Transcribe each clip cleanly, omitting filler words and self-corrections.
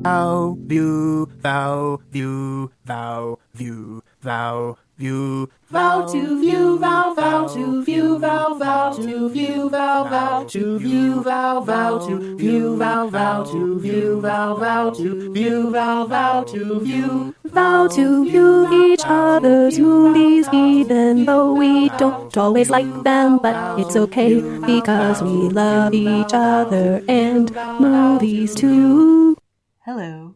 view, vow, view, vow, view, vow, view, vow to view, vow, vow to view, vow, vow to view, vow, vow to view, vow, vow to view, vow, vow to view, vow, vow to view, vow, vow to view, vow to view each other's movies, even though we don't always like them, but it's okay because we love each other and movies too. Hello,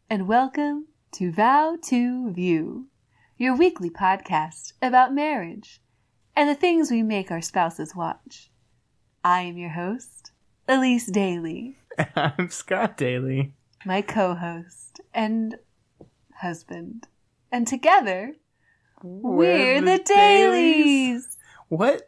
and welcome to Vow to View, your weekly podcast about marriage and the things we make our spouses watch. I am your host, Elyse Daly. I'm Scott Daly. My co-host and husband. And together, we're the Dailies. What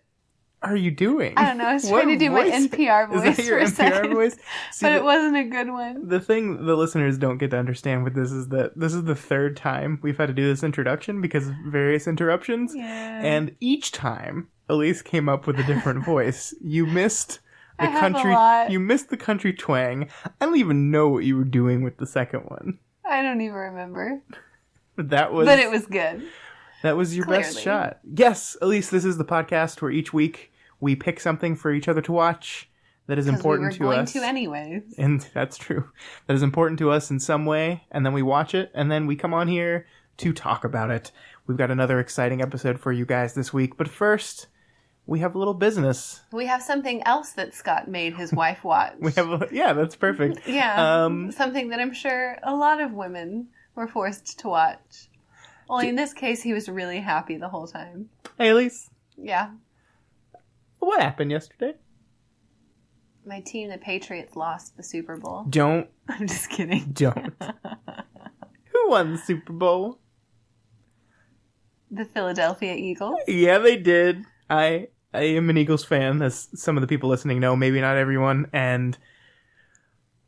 are you doing? I don't know. I was trying to do my NPR voice. Is that your for a NPR second, voice? See, but it wasn't a good one. The thing the listeners don't get to understand with this is that this is the third time we've had to do this introduction because of various interruptions. Yeah. And each time, Elyse came up with a different voice. You missed the I have country. a lot. You missed the country twang. I don't even know what you were doing with the second one. I don't even remember. But it was good. That was your Clearly. best shot. Yes, Elyse, this is the podcast where each week we pick something for each other to watch that is important to us. We were going to anyways. And that's true. That is important to us in some way, and then we watch it, and then we come on here to talk about it. We've got another exciting episode for you guys this week, but first, we have a little business. We have something else that Scott made his wife watch. Yeah, that's perfect. Yeah, something that I'm sure a lot of women were forced to watch. Only in this case, he was really happy the whole time. Hey, Elyse. Yeah. What happened yesterday? My team, the Patriots, lost the Super Bowl. Don't. I'm just kidding. Don't. Who won the Super Bowl? The Philadelphia Eagles. Yeah, they did. I am an Eagles fan, as some of the people listening know, maybe not everyone, and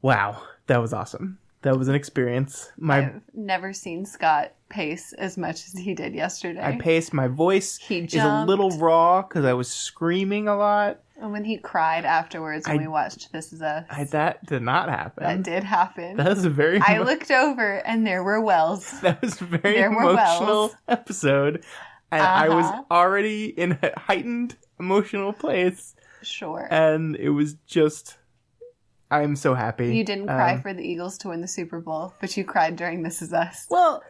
wow, that was awesome. That was an experience. I've never seen Scott pace as much as he did yesterday. I paced. My voice is a little raw because I was screaming a lot. And when he cried afterwards when we watched This Is Us. That did not happen. That did happen. That was a very... I looked over and there were wells. That was a very emotional episode. And I was already in a heightened emotional place. Sure. And it was just... I'm so happy. You didn't cry for the Eagles to win the Super Bowl, but you cried during This Is Us. Well,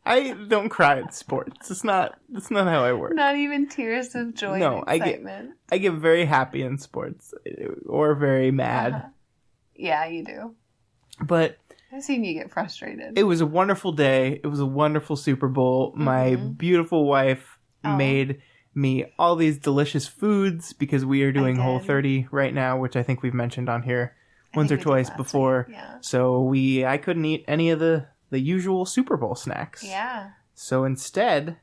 I don't cry at sports. That's not how I work. Not even tears of joy and excitement. I get very happy in sports or very mad. Yeah, you do. But I've seen you get frustrated. It was a wonderful day. It was a wonderful Super Bowl. Mm-hmm. My beautiful wife made me all these delicious foods because we are doing Whole30 right now, which I think we've mentioned on here once or twice before. Yeah. So I couldn't eat any of the usual Super Bowl snacks. Yeah. So instead,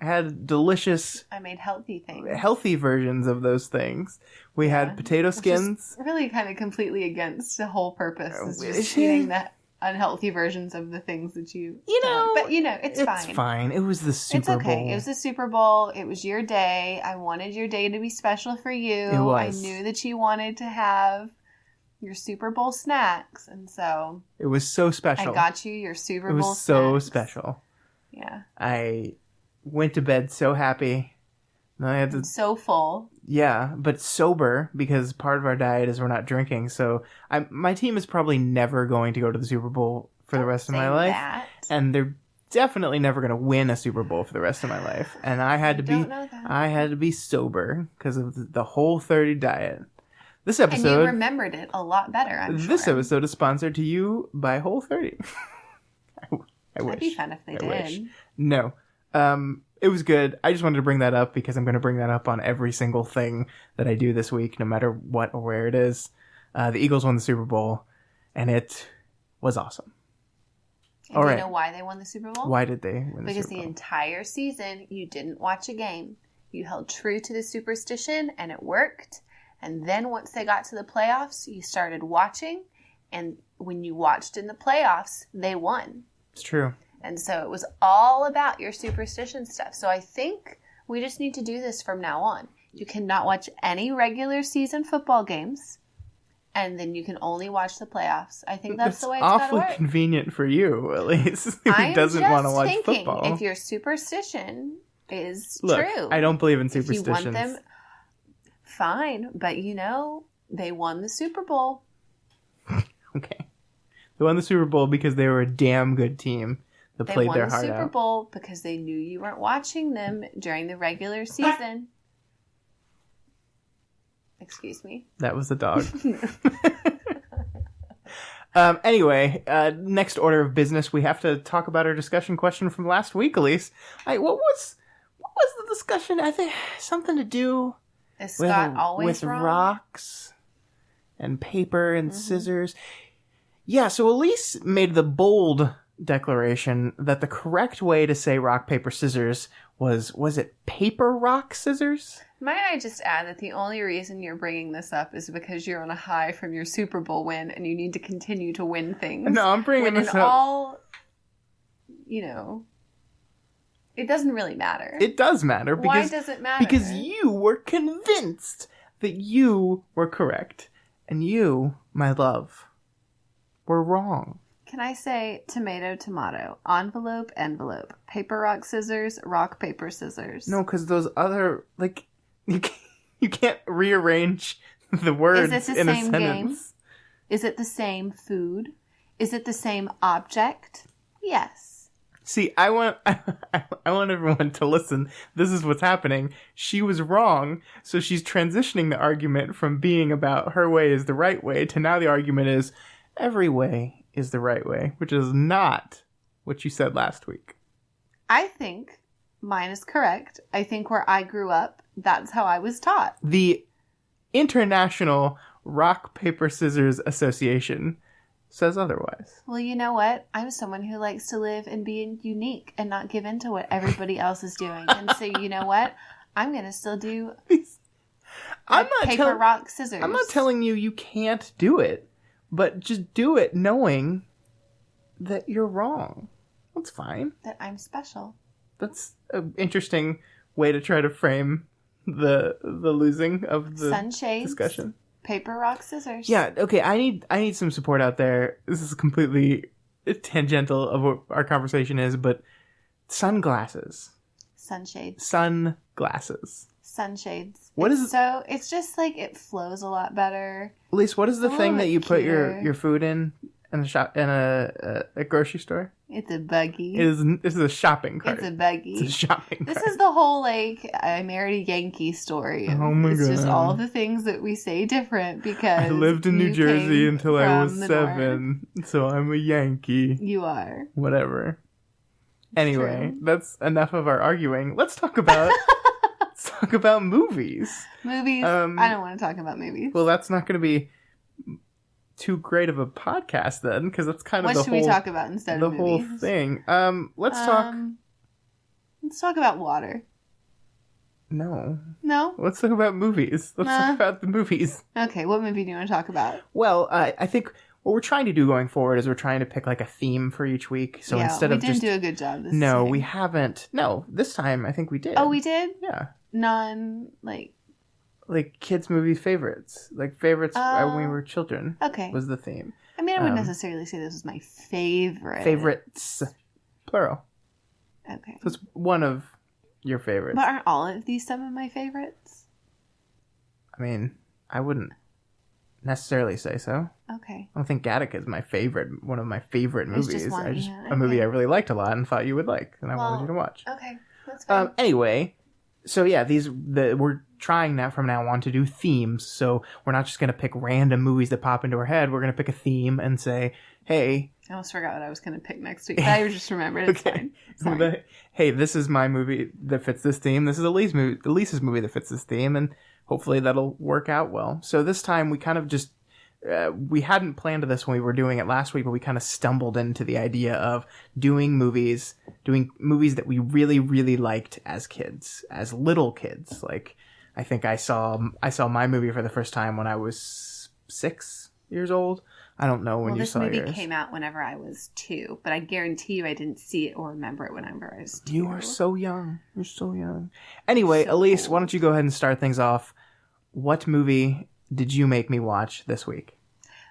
I had delicious... I made healthy things. Healthy versions of those things. We had potato skins. Which is really kind of completely against the whole purpose. It's just eating the unhealthy versions of the things that you know. But, it's fine. It's fine. It was the Super Bowl. It's okay. It was the Super Bowl. It was your day. I wanted your day to be special for you. It was. I knew that you wanted to have your Super Bowl snacks. And so... It was so special. I got you your Super Bowl snacks. It was so special. Yeah. I went to bed so happy. So full. Yeah, but sober because part of our diet is we're not drinking. So my team is probably never going to go to the Super Bowl for the rest of my life. And they're definitely never going to win a Super Bowl for the rest of my life. And I had to be sober because of the Whole30 diet. This episode... And you remembered it a lot better, I'm sure. This episode is sponsored to you by Whole30. I wish. That'd be fun if they did. Wish. No. It was good. I just wanted to bring that up because I'm going to bring that up on every single thing that I do this week, no matter what or where it is. The Eagles won the Super Bowl, and it was awesome. And do you know why they won the Super Bowl? Why did they win the Super Bowl? Because the entire season, you didn't watch a game. You held true to the superstition, and it worked. And then once they got to the playoffs, you started watching. And when you watched in the playoffs, they won. It's true. And so it was all about your superstition stuff. So I think we just need to do this from now on. You cannot watch any regular season football games and then you can only watch the playoffs. I think that's the way it's got to work. It's awfully convenient for you, Elyse, who doesn't want to watch football. If your superstition is Look, true. I don't believe in superstitions. If you want them, fine. But, they won the Super Bowl. Okay. They won the Super Bowl because they were a damn good team that played their heart out. They won the Super Bowl because they knew you weren't watching them during the regular season. Excuse me. That was the dog. Anyway, next order of business, we have to talk about our discussion question from last week, Elyse. What was the discussion? I think something to do Is Scott always with wrong? Rocks and paper and scissors. Yeah, so Elyse made the bold declaration that the correct way to say rock, paper, scissors was it paper, rock, scissors? Might I just add that the only reason you're bringing this up is because you're on a high from your Super Bowl win and you need to continue to win things. No, I'm bringing this up. It doesn't really matter. It does matter. Why does it matter? Because you were convinced that you were correct. And you, my love, were wrong. Can I say tomato, tomato, envelope, envelope, paper, rock, scissors, rock, paper, scissors? No, because those other, you can't rearrange the words in a sentence. Is it the same game? Is it the same food? Is it the same object? Yes. See, I want everyone to listen. This is what's happening. She was wrong, so she's transitioning the argument from being about her way is the right way to now the argument is every way is the right way, which is not what you said last week. I think mine is correct. I think where I grew up, that's how I was taught. The International Rock, Paper, Scissors Association says otherwise. Well, you know what? I'm someone who likes to live and be unique and not give in to what everybody else is doing. And so, you know what? I'm going to still do paper, rock, scissors. I'm not telling you can't do it, but just do it knowing that you're wrong. That's fine. That I'm special. That's an interesting way to try to frame the losing of the Sunshades, discussion. Paper, rock, scissors. Yeah, okay, I need some support out there. This is completely tangential of what our conversation is, but sunglasses. Sunshades. Sunglasses. Sunshades. What is it? So it's just it flows a lot better. Elyse, what is the thing that you put your food in a shop in a grocery store? It's a buggy. This is a shopping cart. It's a buggy. It's a shopping cart. This is the whole I married a Yankee story. Oh my god! It's just all the things that we say different because I lived in New Jersey until I was 7, so I'm a Yankee. You are. Whatever. Anyway, that's enough of our arguing. Let's talk about movies. Movies. I don't want to talk about movies. Well, that's not going to be too great of a podcast then, because that's kind of what should we talk about instead of movies? The whole thing. Let's talk about water. No. Let's talk about movies. Let's talk about the movies. Okay, what movie do you want to talk about? Well, I think what we're trying to do going forward is we're trying to pick a theme for each week. So instead of we didn't do a good job this time. No, we haven't. No, this time I think we did. Oh, we did? Yeah. Kids' movie favorites. Favorites when we were children. Okay. Was the theme. I mean, I wouldn't necessarily say this was my favorite. Favorites. Plural. Okay. So it's one of your favorites. But aren't all of these some of my favorites? I mean, I wouldn't necessarily say so. Okay. I don't think Gattaca is one of my favorite movies. It's just a movie I really liked a lot and thought you would like, and I wanted you to watch. Okay, that's fine. Anyway, so yeah, we're trying now from now on to do themes. So we're not just going to pick random movies that pop into our head. We're going to pick a theme and say, hey. I almost forgot what I was going to pick next week. But I just remembered. It's fine. Sorry. Hey, this is my movie that fits this theme. This is Elise's movie that fits this theme. And hopefully that'll work out well. So this time we kind of just, we hadn't planned this when we were doing it last week, but we kind of stumbled into the idea of doing movies that we really, really liked as kids, as little kids. I think I saw my movie for the first time when I was 6 years old. I don't know when you saw yours. This movie came out whenever I was 2, but I guarantee you I didn't see it or remember it whenever I was 2. You are so young. You're so young. Anyway, Elyse, why don't you go ahead and start things off? What movie did you make me watch this week?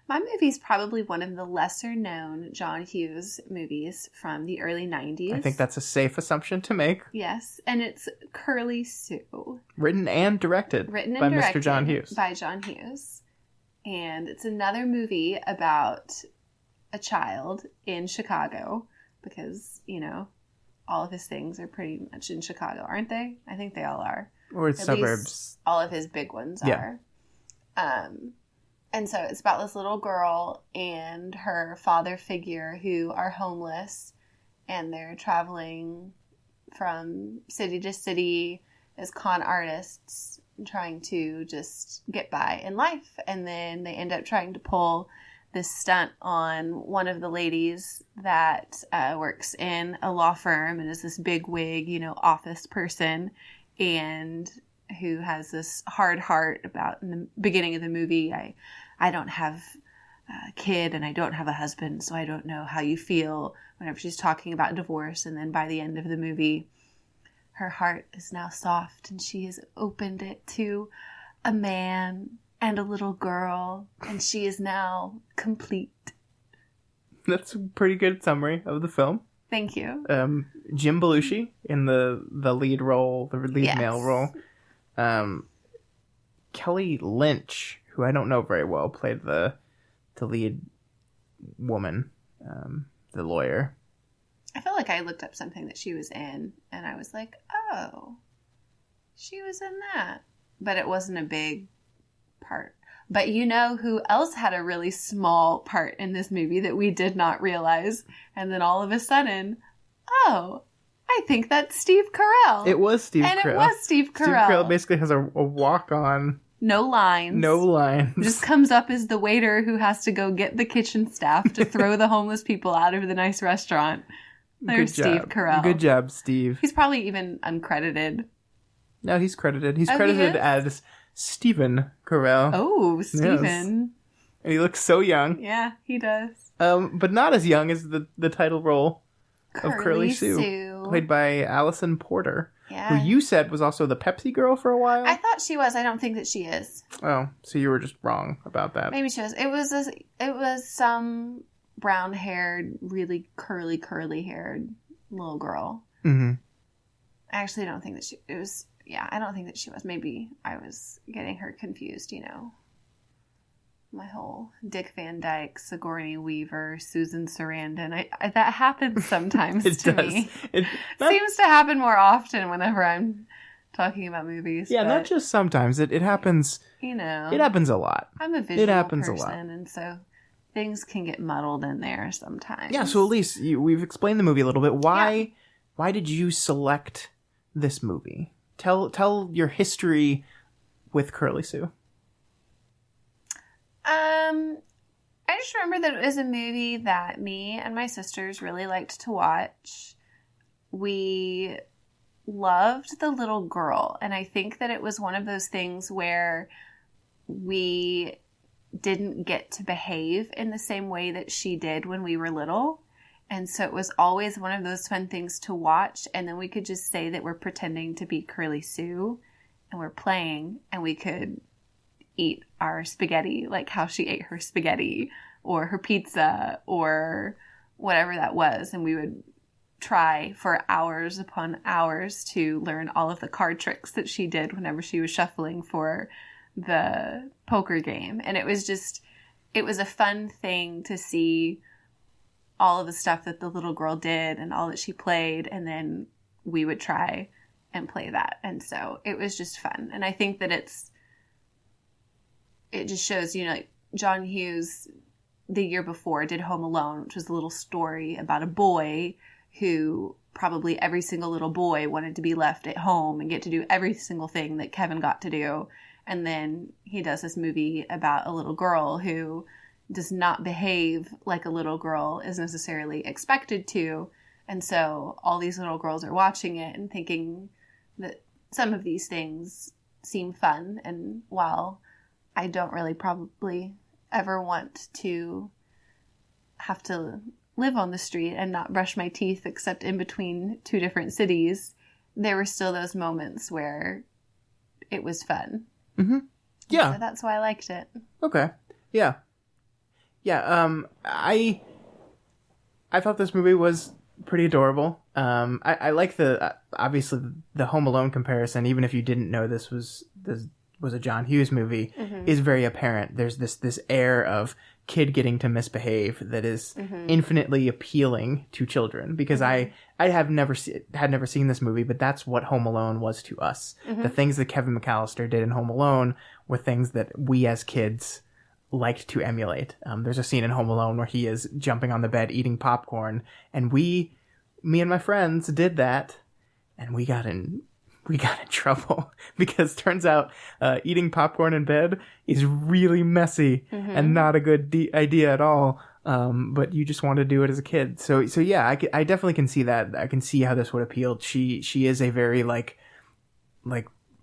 My movie's probably one of the lesser-known John Hughes movies from the early 90s. I think that's a safe assumption to make. Yes, and it's Curly Sue. Written and directed by Mr. John Hughes. By John Hughes. And it's another movie about a child in Chicago because, you know, all of his things are pretty much in Chicago, aren't they? I think they all are. Or it's suburbs. All of his big ones are. And so it's about this little girl and her father figure who are homeless, and they're traveling from city to city as con artists trying to just get by in life. And then they end up trying to pull this stunt on one of the ladies that works in a law firm and is this big wig, you know, office person, and who has this hard heart about, in the beginning of the movie, I don't have a kid and I don't have a husband, so I don't know how you feel, whenever she's talking about divorce. And then by the end of the movie, her heart is now soft and she has opened it to a man and a little girl, and she is now complete. That's a pretty good summary of the film. Thank you. Jim Belushi in the lead role, the lead male role. Kelly Lynch, who I don't know very well, played the lead woman, the lawyer. I feel like I looked up something that she was in, and I was like, oh, she was in that. But it wasn't a big part. But you know who else had a really small part in this movie that we did not realize? And then all of a sudden, oh, I think that's Steve Carell. It was Steve Carell. And it was Steve Carell. Steve Carell basically has a walk-on. No lines. No lines. Just comes up as the waiter who has to go get the kitchen staff to throw the homeless people out of the nice restaurant. There's Steve Carell. Good job, Steve. He's probably even uncredited. No, he's credited. He's credited as Stephen Carell. Oh, Stephen. Yes. And he looks so young. Yeah, he does. But not as young as the title role of Curly Sue, played by Allison Porter, who you said was also the Pepsi girl for a while. I thought she was. I don't think that she is. Oh, so you were just wrong about that. Maybe she was. It was some brown-haired, really curly-haired little girl. Mm-hmm. I actually don't think that she... It was... Yeah, I don't think that she was. Maybe I was getting her confused, you know. My whole Dick Van Dyke, Sigourney Weaver, Susan Sarandon. That happens sometimes to me. It seems to happen more often whenever I'm talking about movies. Yeah, not just sometimes. It happens... You know. It happens a lot. I'm a visual person, and so things can get muddled in there sometimes. Yeah, so Elyse, we've explained the movie a little bit. Why did you select this movie? Tell your history with Curly Sue. I just remember that it was a movie that me and my sisters really liked to watch. We loved the little girl, and I think that it was one of those things where we didn't get to behave in the same way that she did when we were little. And so it was always one of those fun things to watch. And then we could just say that we're pretending to be Curly Sue and we're playing, and we could eat our spaghetti like how she ate her spaghetti or her pizza or whatever that was. And we would try for hours upon hours to learn all of the card tricks that she did whenever she was shuffling for the poker game. And it was a fun thing to see all of the stuff that the little girl did and all that she played, and then we would try and play that. And so it was just fun. And I think that it just shows, you know, like John Hughes the year before did Home Alone, which was a little story about a boy who probably every single little boy wanted to be left at home and get to do every single thing that Kevin got to do. And then he does this movie about a little girl who does not behave like a little girl is necessarily expected to. And so all these little girls are watching it and thinking that some of these things seem fun. And while I don't really probably ever want to have to live on the street and not brush my teeth except in between two different cities, there were still those moments where it was fun. Mm-hmm. Yeah. So that's why I liked it. Okay. Yeah. I thought this movie was pretty adorable. I like obviously the Home Alone comparison, even if you didn't know this was a John Hughes movie, is very apparent. There's this air of kid getting to misbehave that is infinitely appealing to children, because I had never seen this movie, but that's what Home Alone was to us. The things that Kevin McAllister did in Home Alone were things that we as kids liked to emulate. There's a scene in Home Alone where he is jumping on the bed eating popcorn, and me and my friends did that, and we got in trouble because turns out eating popcorn in bed is really messy and not a good idea at all. But you just want to do it as a kid. So yeah, I definitely can see that. I can see how this would appeal. She is a very like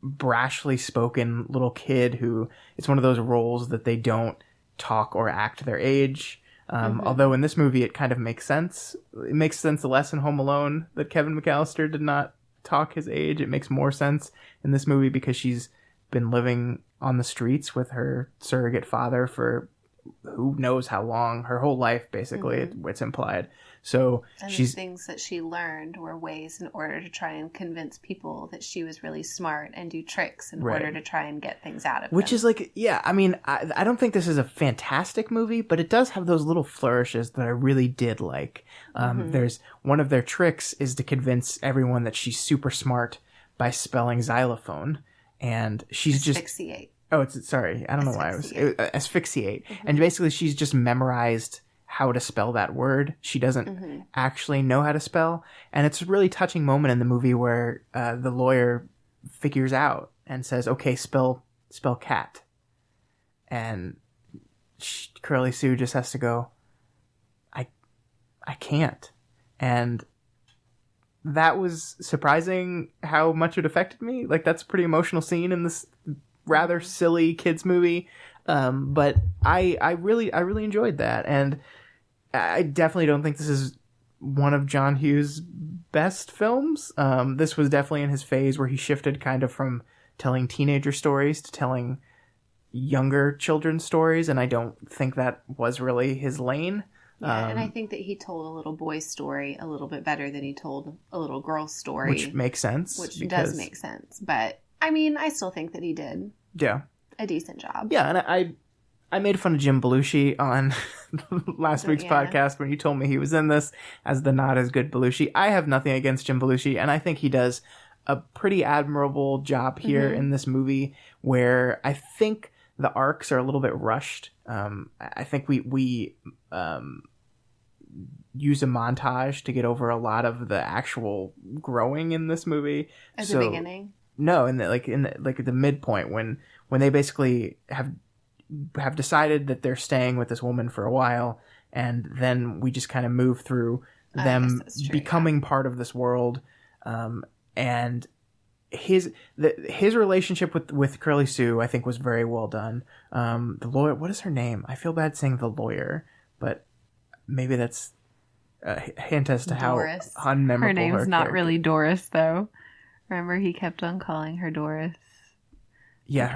brashly spoken little kid who, it's one of those roles that they don't talk or act their age. Although in this movie it kind of makes sense. It makes sense less in Home Alone that Kevin McAllister did not talk his age. It makes more sense in this movie because she's been living on the streets with her surrogate father for who knows how long, her whole life basically. It's implied. So and the things that she learned were ways in order to try and convince people that she was really smart and do tricks in order to try and get things out of them. Which is like, yeah, I mean, I don't think this is a fantastic movie, but it does have those little flourishes that I really did like. There's one of their tricks is to convince everyone that she's super smart by spelling xylophone, and she's asphyxiate. Sorry, I don't know why it was asphyxiate. And basically she's just memorized how to spell that word. She doesn't actually know how to spell. And it's a really touching moment in the movie where the lawyer figures out and says, okay, spell cat. And Curly Sue just has to go, I can't. And that was surprising how much it affected me. Like, that's a pretty emotional scene in this rather silly kids movie. But I really enjoyed that. And I definitely don't think this is one of John Hughes' best films. This was definitely in his phase where he shifted kind of from telling teenager stories to telling younger children's stories, and I don't think that was really his lane. Yeah, and I think that he told a little boy's story a little bit better than he told a little girl's story. Which makes sense. Which does make sense. But, I mean, I still think that he did a decent job. Yeah, and I made fun of Jim Belushi on last week's podcast when you told me he was in this as the not as good Belushi. I have nothing against Jim Belushi, and I think he does a pretty admirable job here in this movie, where I think the arcs are a little bit rushed. I think we use a montage to get over a lot of the actual growing in this movie. At the beginning? No, in the midpoint when they basically have decided that they're staying with this woman for a while, and then we just kind of move through them becoming part of this world, and his relationship with Curly Sue, I think, was very well done. The lawyer, what is her name? I feel bad saying the lawyer, but maybe that's a hint as to Doris. How unmemorable her name's her not character. Really Doris, though. Remember, he kept on calling her Doris. Yeah,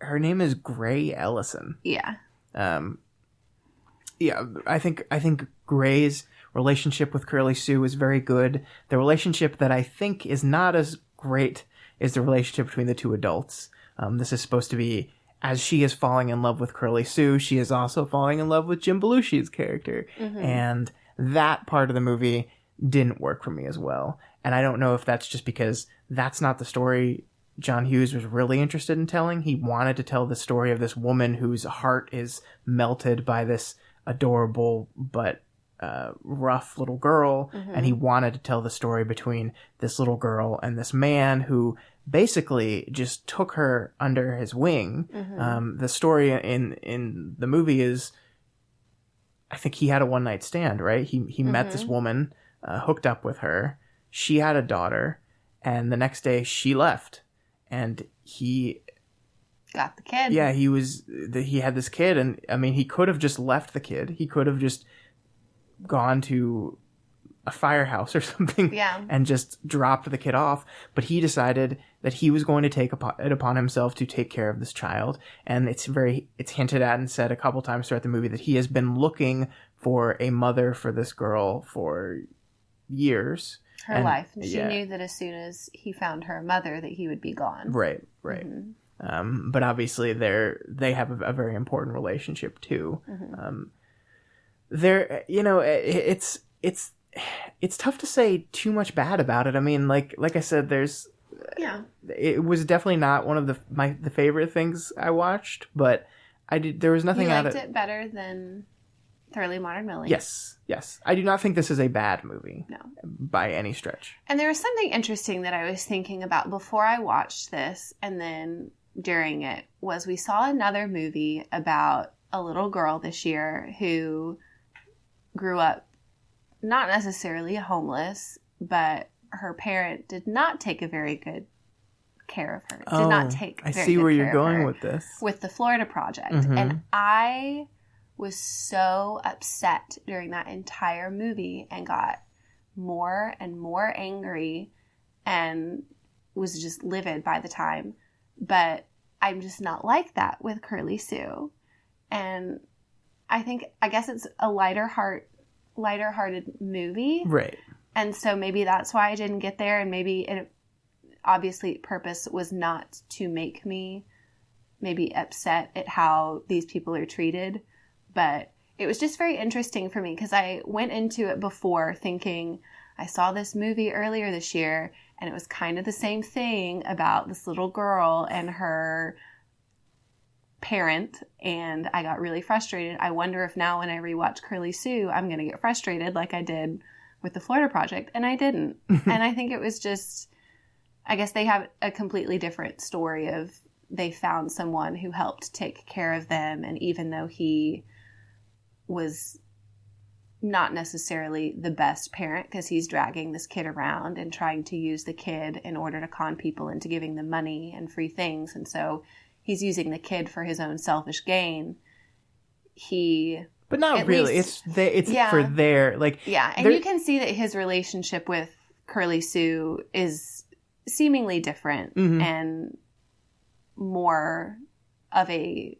her name is Gray Ellison. Yeah. Yeah, I think Gray's relationship with Curly Sue is very good. The relationship that I think is not as great is the relationship between the two adults. This is supposed to be, as she is falling in love with Curly Sue, she is also falling in love with Jim Belushi's character. And that part of the movie didn't work for me as well. And I don't know if that's just because that's not the story John Hughes was really interested in telling. He wanted to tell the story of this woman whose heart is melted by this adorable but rough little girl, and he wanted to tell the story between this little girl and this man who basically just took her under his wing. The story in the movie is, I think he had a one-night stand, right? He met this woman, hooked up with her. She had a daughter, and the next day she left, and he got the kid. Yeah, he had this kid, and I mean, he could have just left the kid. He could have just gone to a firehouse or something and just dropped the kid off. But he decided that he was going to take it upon himself to take care of this child. And it's hinted at and said a couple times throughout the movie that he has been looking for a mother for this girl for years. Her life. And she knew that as soon as he found her mother that he would be gone. Right. Mm-hmm. But obviously they have a very important relationship too. Mm-hmm. It's tough to say too much bad about it. I mean, like I said, it was definitely not one of the favorite things I watched, but there was nothing out of it. You liked it better than Thoroughly Modern Millie? Yes. I do not think this is a bad movie. No. By any stretch. And there was something interesting that I was thinking about before I watched this and then during it, was we saw another movie about a little girl this year who grew up not necessarily homeless, but her parent did not take a very good care of her. Did not take very good care of her. I see where you're going with this. With the Florida Project. Mm-hmm. And I was so upset during that entire movie and got more and more angry and was just livid by the time. But I'm just not like that with Curly Sue. And I guess it's a lighter-hearted movie. Right. And so maybe that's why I didn't get there. And maybe obviously purpose was not to make me maybe upset at how these people are treated. But it was just very interesting for me because I went into it before thinking I saw this movie earlier this year and it was kind of the same thing about this little girl and her parent, and I got really frustrated. I wonder if now when I rewatch Curly Sue, I'm going to get frustrated like I did with the Florida Project, and I didn't. And I think it was just, I guess they have a completely different story of they found someone who helped take care of them, and even though he was not necessarily the best parent because he's dragging this kid around and trying to use the kid in order to con people into giving them money and free things, and so he's using the kid for his own selfish gain. But not really. It's for their, like... Yeah, and you can see that his relationship with Curly Sue is seemingly different mm-hmm. and more of a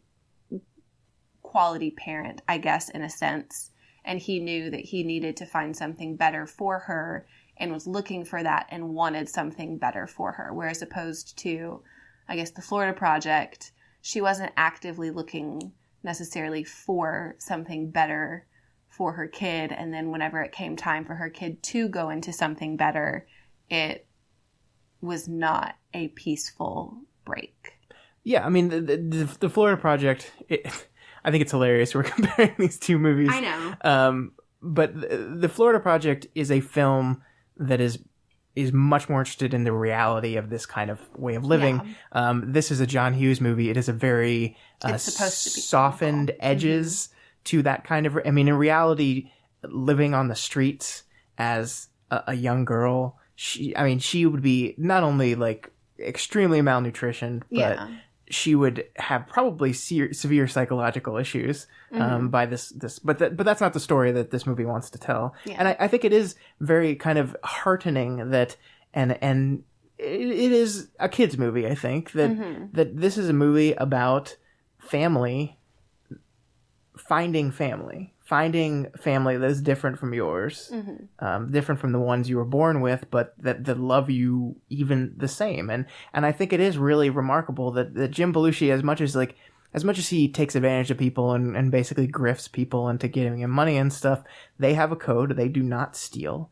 quality parent, I guess, in a sense. And he knew that he needed to find something better for her and was looking for that and wanted something better for her. Whereas opposed to, I guess, the Florida Project, she wasn't actively looking necessarily for something better for her kid. And then whenever it came time for her kid to go into something better, it was not a peaceful break. Yeah, I mean, the Florida Project, I think it's hilarious we're comparing these two movies. I know. But the Florida Project is a film that is much more interested in the reality of this kind of way of living. Yeah. This is a John Hughes movie. It is a very softened edges mm-hmm. to that kind of... I mean, in reality, living on the streets as a young girl, she would be not only like extremely malnutritioned, but she would have probably severe psychological issues by this. But that's not the story that this movie wants to tell. Yeah. And I think it is very kind of heartening that, and it is a kid's movie. I think that mm-hmm. that this is a movie about family, finding family that is different from yours, mm-hmm. Different from the ones you were born with, but that love you even the same. And I think it is really remarkable that Jim Belushi, as much as he takes advantage of people and basically grifts people into giving him money and stuff, they have a code. They do not steal.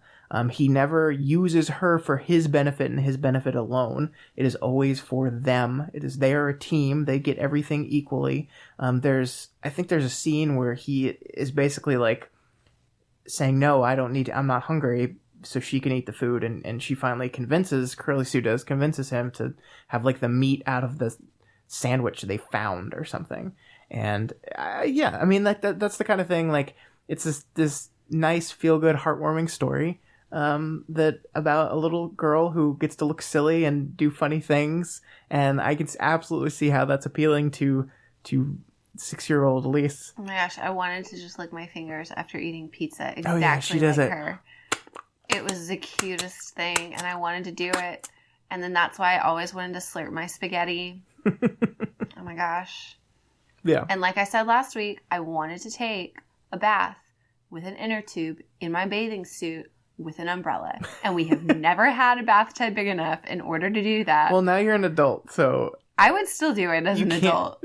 He never uses her for his benefit and his benefit alone. It is always for them. They are a team. They get everything equally. I think there's a scene where he is basically like saying, no, I'm not hungry, so she can eat the food. And she finally Curly Sue convinces him to have like the meat out of the sandwich they found or something. And I mean, like that's the kind of thing, like it's this nice, feel good, heartwarming story. That about a little girl who gets to look silly and do funny things, and I can absolutely see how that's appealing to 6-year-old Elyse. Oh my gosh, I wanted to just lick my fingers after eating pizza exactly she does like her. It was the cutest thing, and I wanted to do it. And then that's why I always wanted to slurp my spaghetti. Oh my gosh. Yeah. And like I said last week, I wanted to take a bath with an inner tube in my bathing suit with an umbrella. And we have never had a bathtub big enough in order to do that. Well, now you're an adult, so... I would still do it as an adult.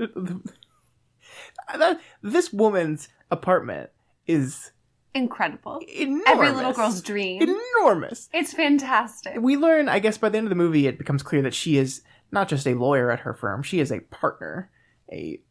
This woman's apartment is... incredible. Enormous. Every little girl's dream. Enormous. It's fantastic. We learn, I guess, by the end of the movie, it becomes clear that she is not just a lawyer at her firm. She is a partner, a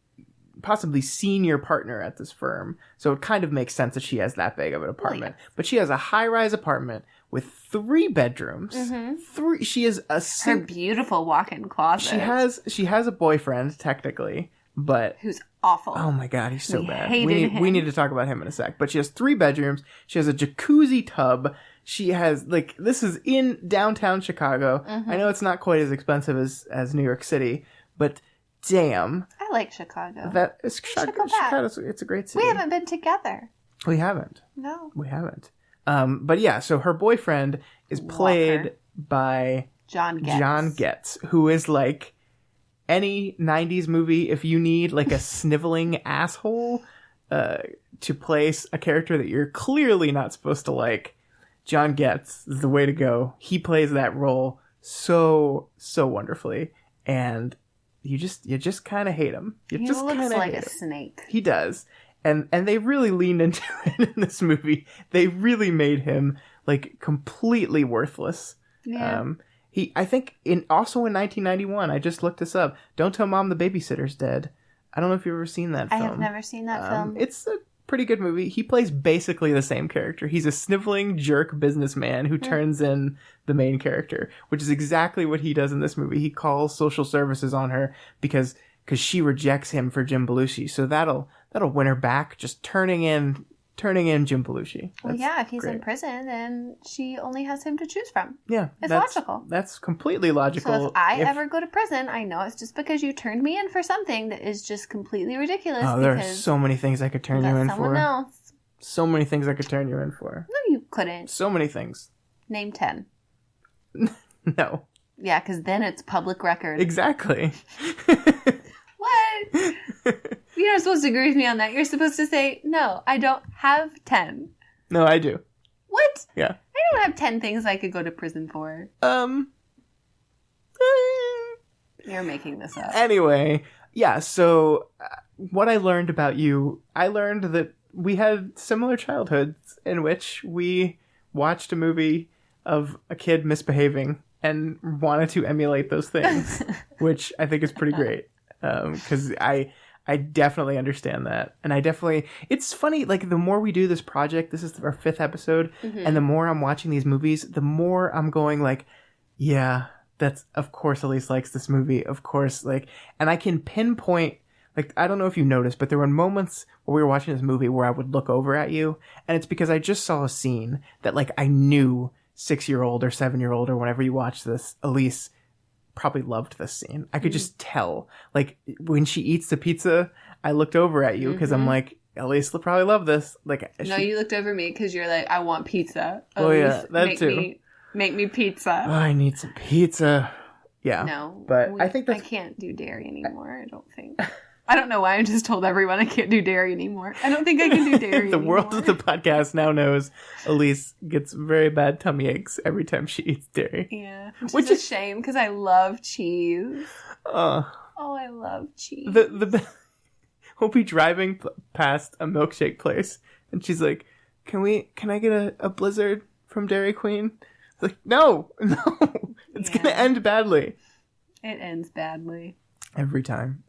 possibly senior partner at this firm. So it kind of makes sense that she has that big of an apartment. Oh, yeah. But she has a high-rise apartment with 3 bedrooms. Mm-hmm. She is a... Her beautiful walk-in closet. She has a boyfriend, technically, but... who's awful. Oh my god, he's so bad. We him. need to talk about him in a sec. But she has 3 bedrooms. She has a jacuzzi tub. She has, like, this is in downtown Chicago. Mm-hmm. I know it's not quite as expensive as New York City, but damn. I like Chicago. That is Chicago. It's a great city. We haven't been together. We haven't. No. We haven't. But yeah, so her boyfriend is played by John Getz, who is like any 90s movie, if you need like a sniveling asshole to place a character that you're clearly not supposed to like, John Getz is the way to go. He plays that role so wonderfully, and you just kind of hate him. He looks like a snake. He does. And they really leaned into it in this movie. They really made him like completely worthless. Yeah. I think also in 1991, I just looked this up. Don't Tell Mom the Babysitter's Dead. I don't know if you've ever seen that film. I have never seen that film. It's a pretty good movie. He plays basically the same character. He's a sniveling jerk businessman who turns in the main character, which is exactly what he does in this movie. He calls social services on her because she rejects him for Jim Belushi. So that'll win her back, just turning in Jim Belushi. Well, yeah, if he's in prison, then she only has him to choose from. Yeah. It's logical. That's completely logical. So if I ever go to prison, I know it's just because you turned me in for something that is just completely ridiculous. Oh, there are so many things I could turn you in for. Someone else. So many things I could turn you in for. No, you couldn't. So many things. Name 10. No. Yeah, because then it's public record. Exactly. What? You're not supposed to agree with me on that. You're supposed to say, no, I don't have 10. No, I do. What? Yeah. I don't have 10 things I could go to prison for. You're making this up. Anyway, yeah, so what I learned about you, I learned that we had similar childhoods in which we watched a movie of a kid misbehaving and wanted to emulate those things, which I think is pretty great. Because I definitely understand that. And it's funny, like, the more we do this project, this is our 5th episode, and the more I'm watching these movies, the more I'm going, like, yeah, of course Elyse likes this movie, of course, like, and I can pinpoint, like, I don't know if you noticed, but there were moments where we were watching this movie where I would look over at you, and it's because I just saw a scene that, like, I knew 6-year-old or 7-year-old or whenever you watch this, Elyse probably loved this scene. I could just tell. Like, when she eats the pizza, I looked over at you because I'm like, Elyse will probably love this. Like, no, you looked over me because you're like, I want pizza. Oh, yeah, that too. Make me pizza. Oh, I need some pizza. Yeah. No. But I think I can't do dairy anymore, I don't think. I don't know why I just told everyone I can't do dairy anymore. I don't think I can do dairy The anymore. world of the podcast now knows Elyse gets very bad tummy aches every time she eats dairy. Yeah. Which is a shame because I love cheese. Oh, I love cheese. We'll be driving past a milkshake place and she's like, can I get a Blizzard from Dairy Queen? It's like, no. It's going to end badly. It ends badly. Every time.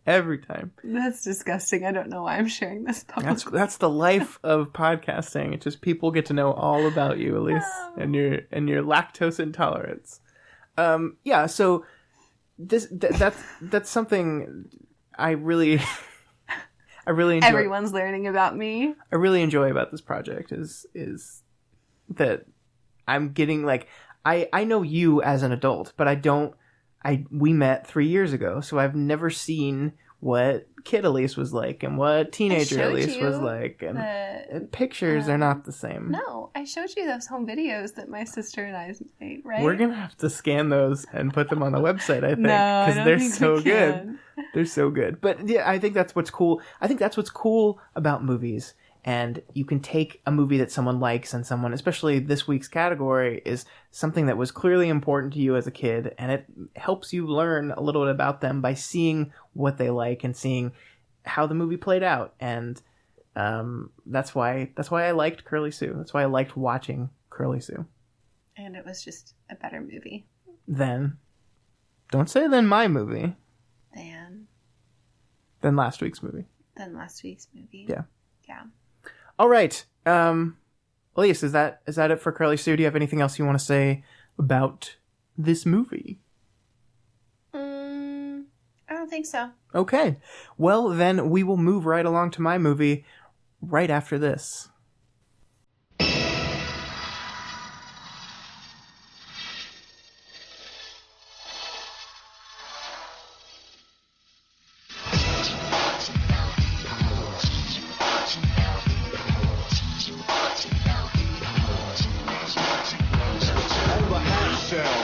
That's disgusting. I don't know why I'm sharing this publicly. That's the life of podcasting. It's just people get to know all about you, Elyse, and your lactose intolerance. Yeah. So that's something I really enjoy. Everyone's learning about me. I really enjoy about this project is that I'm getting, like, I know you as an adult, but we met 3 years ago, so I've never seen what kid Elyse was like and what teenager Elyse was like. And pictures are not the same. No, I showed you those home videos that my sister and I made, right? We're going to have to scan those and put them on the website, I think. No, because they're so good. They're so good. But yeah, I think that's what's cool. I think that's what's cool about movies. And you can take a movie that someone likes and someone, especially this week's category, is something that was clearly important to you as a kid, and it helps you learn a little bit about them by seeing what they like and seeing how the movie played out. And that's why I liked Curly Sue. That's why I liked watching Curly Sue. And it was just a better movie. Don't say then my movie. Than last week's movie. Yeah. Yeah. All right. Elyse, is that it for Curly Sue? Do you have anything else you want to say about this movie? I don't think so. Okay. Well, then we will move right along to my movie right after this.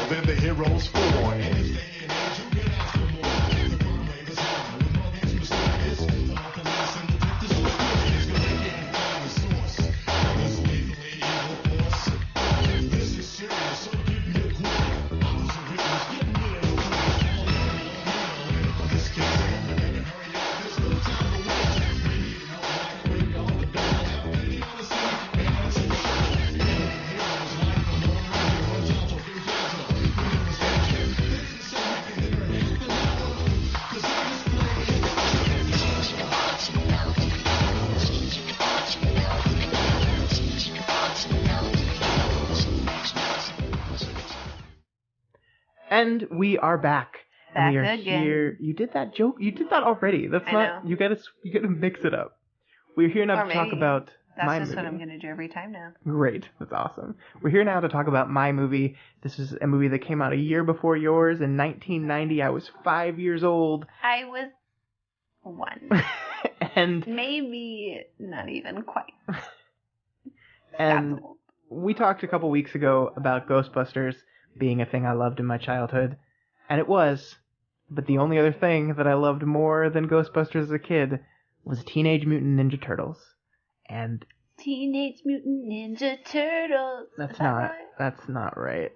Then the heroes for And we are back. And we are again. here. You did that joke. You did that already. That's not. know. You gotta mix it up. We're here now to talk about my movie. That's just what I'm going to do every time now. Great. That's awesome. We're here now to talk about my movie. This is a movie that came out a year before yours in 1990. I was 5 years old. I was 1. And maybe not even quite. And That's old. we talked a couple weeks ago about Ghostbusters being a thing I loved in my childhood. And it was. But the only other thing that I loved more than Ghostbusters as a kid was Teenage Mutant Ninja Turtles. And Teenage Mutant Ninja Turtles. that's not right.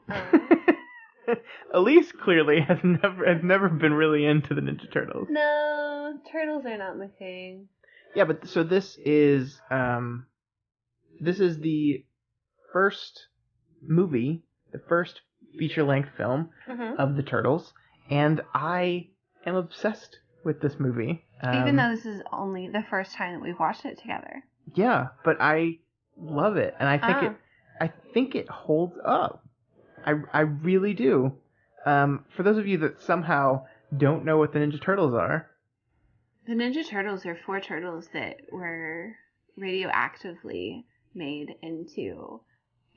Elyse clearly has never been really into the Ninja Turtles. No, turtles are not my thing. Yeah, but so this is the first movie, the first feature-length film of the Turtles, and I am obsessed with this movie. Even though this is only the first time that we've watched it together. Yeah, but I love it, and I think it holds up. I really do. For those of you that somehow don't know what the Ninja Turtles are. The Ninja Turtles are 4 turtles that were radioactively made into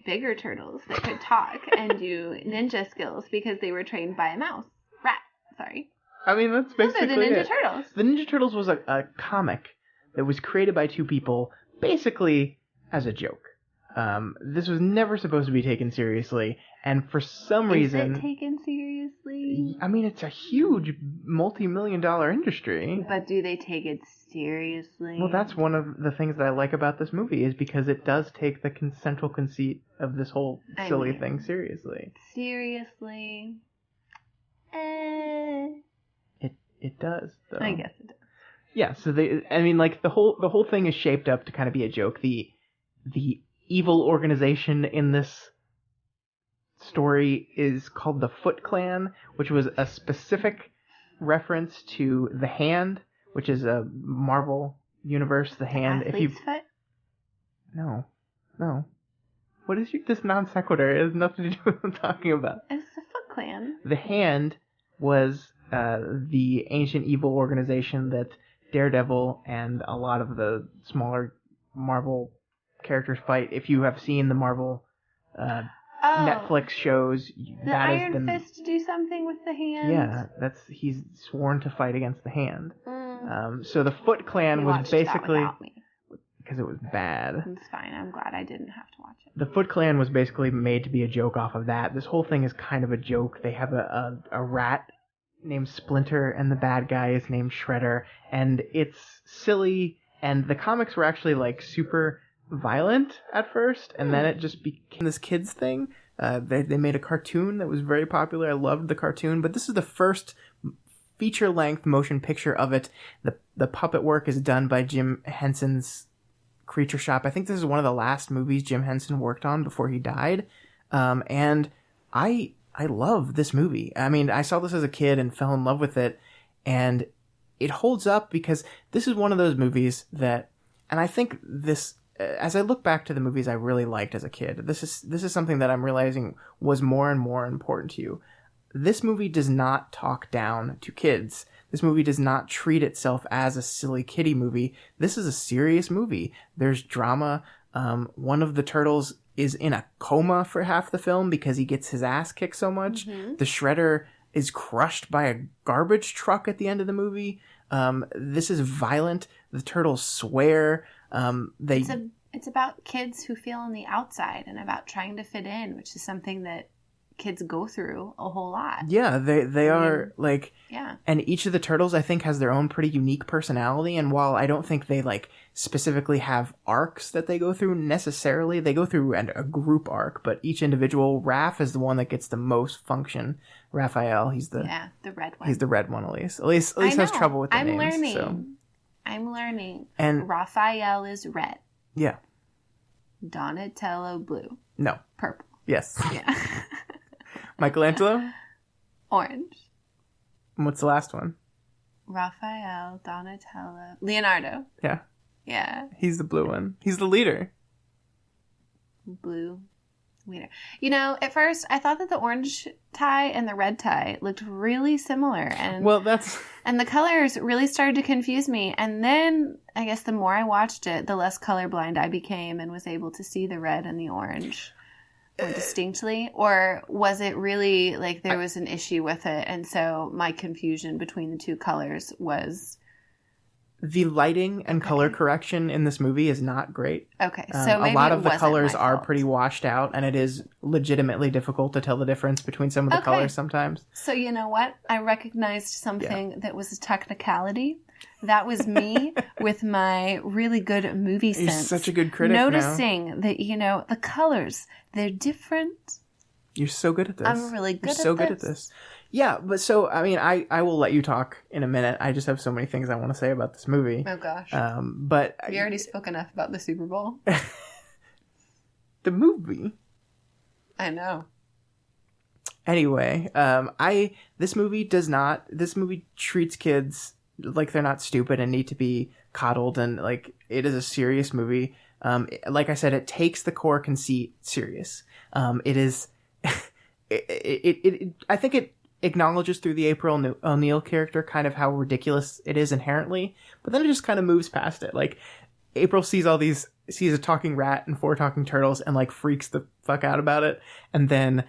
bigger turtles that could talk and do ninja skills because they were trained by a rat. I mean, that's basically Those are the Ninja Turtles. The Ninja Turtles was a comic that was created by 2 people, basically as a joke. This was never supposed to be taken seriously, and for some reason... Is it taken seriously? I mean, it's a huge multi-million-dollar industry. But do they take it seriously? Well, that's one of the things that I like about this movie, is because it does take the central conceit of this whole silly thing seriously. Seriously? It does, though. I guess it does. Yeah, so the whole thing is shaped up to kind of be a joke. The evil organization in this story is called the Foot Clan, which was a specific reference to The Hand, which is a Marvel universe. The Hand. Athlete's foot? No. What is this non sequitur? It has nothing to do with what I'm talking about. It's the Foot Clan. The Hand was the ancient evil organization that Daredevil and a lot of the smaller Marvel characters fight. If you have seen the Marvel Netflix shows. The Iron Fist do something with the hand? Yeah, he's sworn to fight against the hand. So the Foot Clan was basically... Because it was bad. It's fine. I'm glad I didn't have to watch it. The Foot Clan was basically made to be a joke off of that. This whole thing is kind of a joke. They have a rat named Splinter, and the bad guy is named Shredder, and it's silly, and the comics were actually, like, super violent at first, and then it just became this kids thing. They made a cartoon that was very popular. I loved the cartoon, but this is the first feature-length motion picture of it. The puppet work is done by Jim Henson's Creature Shop. I think this is one of the last movies Jim Henson worked on before he died, and I love this movie. I mean, I saw this as a kid and fell in love with it, and it holds up because this is one of those movies that, and I think this, as I look back to the movies I really liked as a kid, this is something that I'm realizing was more and more important to you. This movie does not talk down to kids. This movie does not treat itself as a silly kiddie movie. This is a serious movie. There's drama. One of the turtles is in a coma for half the film because he gets his ass kicked so much. The Shredder is crushed by a garbage truck at the end of the movie. This is violent. The turtles swear. It's about kids who feel on the outside and about trying to fit in, which is something that kids go through a whole lot. Yeah, they are like... Yeah. And each of the turtles, I think, has their own pretty unique personality. And while I don't think they, like, specifically have arcs that they go through necessarily, they go through a group arc. But each individual, Raph is the one that gets the most function. Raphael, he's the... Yeah, the red one. He's the red one, Elyse. Elyse has trouble with the names. I'm learning. And Raphael is red. Yeah. Donatello, blue. No. Purple. Yes. Yeah. Michelangelo? Orange. And what's the last one? Raphael, Donatello, Leonardo. Yeah. Yeah. He's the blue one. He's the leader. Blue leader. You know, at first I thought that the orange tie and the red tie looked really similar, and and the colors really started to confuse me. And then I guess the more I watched it, the less colorblind I became and was able to see the red and the orange more distinctly. Or was it really like there was an issue with it, and so my confusion between the two colors was... The lighting and color correction in this movie is not great. Okay, so maybe a lot of the colors are pretty washed out, and it is legitimately difficult to tell the difference between some of the colors sometimes. So you know what? I recognized something that was a technicality. That was me with my really good movie sense. You're such a good critic noticing that, you know, the colors, they're different. You're so good at this. I'm really good at this. You're so good at this. Yeah, but so, I mean, I will let you talk in a minute. I just have so many things I want to say about this movie. Oh, gosh. But... We already spoke enough about the Super Bowl. The movie? I know. Anyway, this movie treats kids like they're not stupid and need to be coddled, and, like, it is a serious movie. Like I said, it takes the core conceit serious. It is... I think it acknowledges through the April O'Neil character kind of how ridiculous it is inherently, but then it just kind of moves past it. Like, April sees a talking rat and 4 talking turtles and, like, freaks the fuck out about it, and then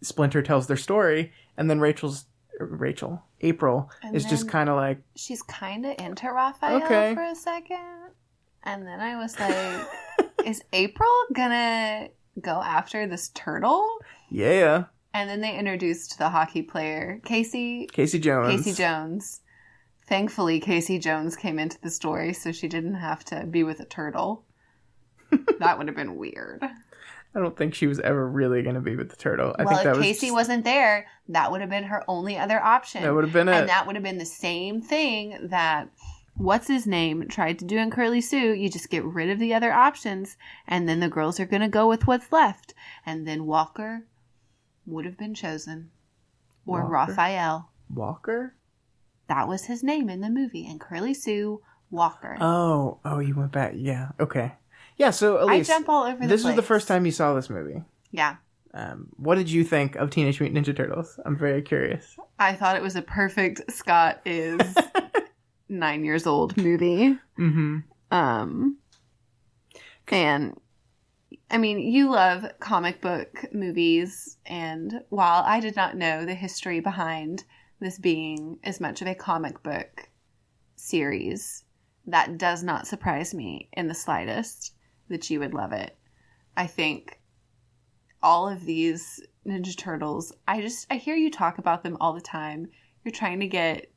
Splinter tells their story, and then April is just kind of like... She's kind of into Raphael for a second, and then I was like, is April gonna go after this turtle? Yeah. And then they introduced the hockey player, Casey Jones. Thankfully, Casey Jones came into the story, so she didn't have to be with a turtle. That would have been weird. I don't think she was ever really going to be with the turtle. If Casey wasn't there, that would have been her only other option. That would have been it. And that would have been the same thing that... What's-his-name tried to do in Curly Sue. You just get rid of the other options, and then the girls are going to go with what's left. And then Walker would have been chosen. Or Raphael. Walker? That was his name in the movie. In Curly Sue, Walker. Oh, you went back. Yeah, okay. Yeah, so Elyse, I jump all over the place. This was the first time you saw this movie. Yeah. What did you think of Teenage Mutant Ninja Turtles? I'm very curious. I thought it was a perfect Scott is... 9 years old movie. Mm-hmm. And I mean, you love comic book movies, and while I did not know the history behind this being as much of a comic book series, that does not surprise me in the slightest that you would love it. I think all of these Ninja Turtles, I hear you talk about them all the time. You're trying to get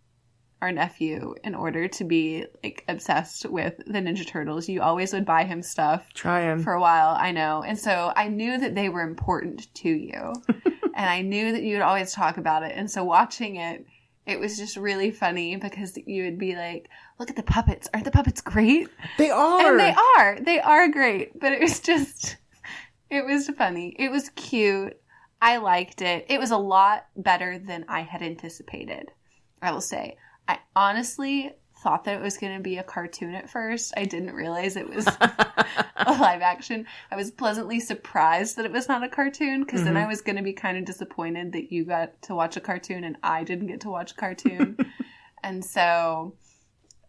our nephew in order to be like obsessed with the Ninja Turtles. You always would buy him stuff. Trying. For a while, I know. And so I knew that they were important to you. And I knew that you would always talk about it. And so watching it, it was just really funny because you would be like, look at the puppets. Aren't the puppets great? They are. And they are. They are great. But it was just, it was funny. It was cute. I liked it. It was a lot better than I had anticipated, I will say. I honestly thought that it was going to be a cartoon at first. I didn't realize it was a live action. I was pleasantly surprised that it was not a cartoon because then I was going to be kind of disappointed that you got to watch a cartoon and I didn't get to watch a cartoon. And so,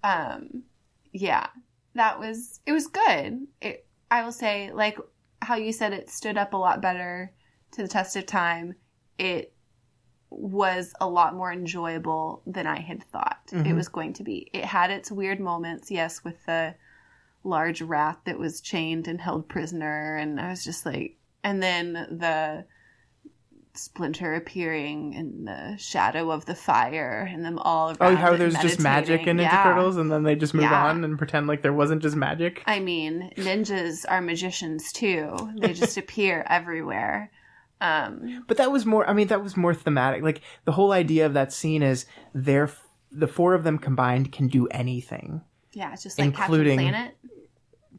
yeah, it was good. I will say, like how you said it stood up a lot better to the test of time. It was a lot more enjoyable than I had thought it was going to be. It had its weird moments, yes, with the large rat that was chained and held prisoner, and I was just like, and then the Splinter appearing in the shadow of the fire and them all around. Oh, how there's just magic in Ninja Turtles and then they just move on and pretend like there wasn't just magic? I mean, ninjas are magicians too. They just appear everywhere. But that was more thematic. Like the whole idea of that scene is the four of them combined can do anything. Yeah, it's just like including, Captain Planet.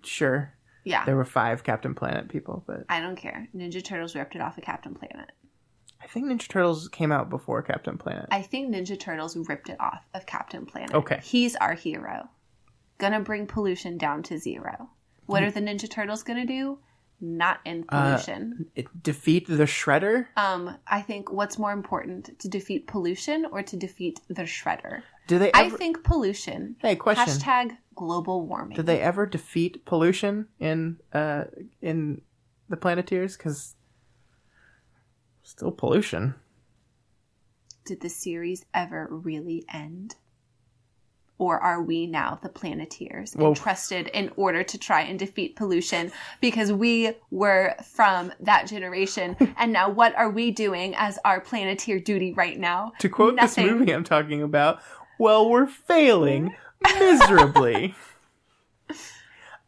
Sure. Yeah. There were 5 Captain Planet people, but I don't care. Ninja Turtles ripped it off of Captain Planet. I think Ninja Turtles came out before Captain Planet. I think Ninja Turtles ripped it off of Captain Planet. Okay. He's our hero. Gonna bring pollution down to 0. What are the Ninja Turtles gonna do? Not end pollution. Defeat the Shredder? I think what's more important, to defeat pollution or to defeat the Shredder? Do they I think pollution. Hey, question. # global warming. Did they ever defeat pollution in the Planeteers? Because still pollution. Did the series ever really end? Or are we now the Planeteers entrusted in order to try and defeat pollution because we were from that generation? And now what are we doing as our Planeteer duty right now? To quote this movie I'm talking about, well, we're failing miserably.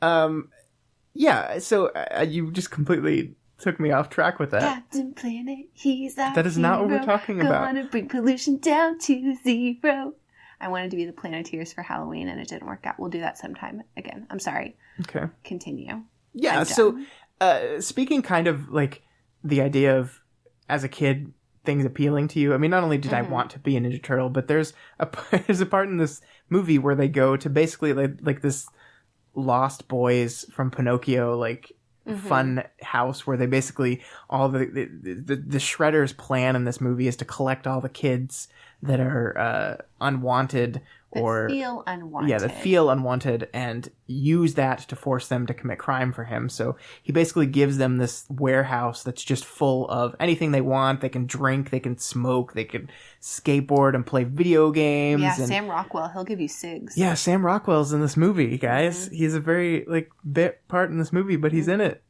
Yeah, so you just completely took me off track with that. Captain Planet, he's our That is not what we're talking about. Gonna bring pollution down to 0. I wanted to be the Planeteers for Halloween, and it didn't work out. We'll do that sometime again. I'm sorry. Okay. Continue. Yeah, so speaking kind of like the idea of, as a kid, things appealing to you. I mean, not only did I want to be a Ninja Turtle, but there's a part in this movie where they go to basically like this Lost Boys from Pinocchio, like, fun house where they basically, all the Shredder's plan in this movie is to collect all the kids that are unwanted or feel unwanted. Yeah, that feel unwanted, and use that to force them to commit crime for him. So he basically gives them this warehouse that's just full of anything they want. They can drink, they can smoke, they can skateboard and play video games. Yeah, and, Sam Rockwell, he'll give you cigs. Yeah, Sam Rockwell's in this movie, guys. He's a very bit part in this movie, but he's in it.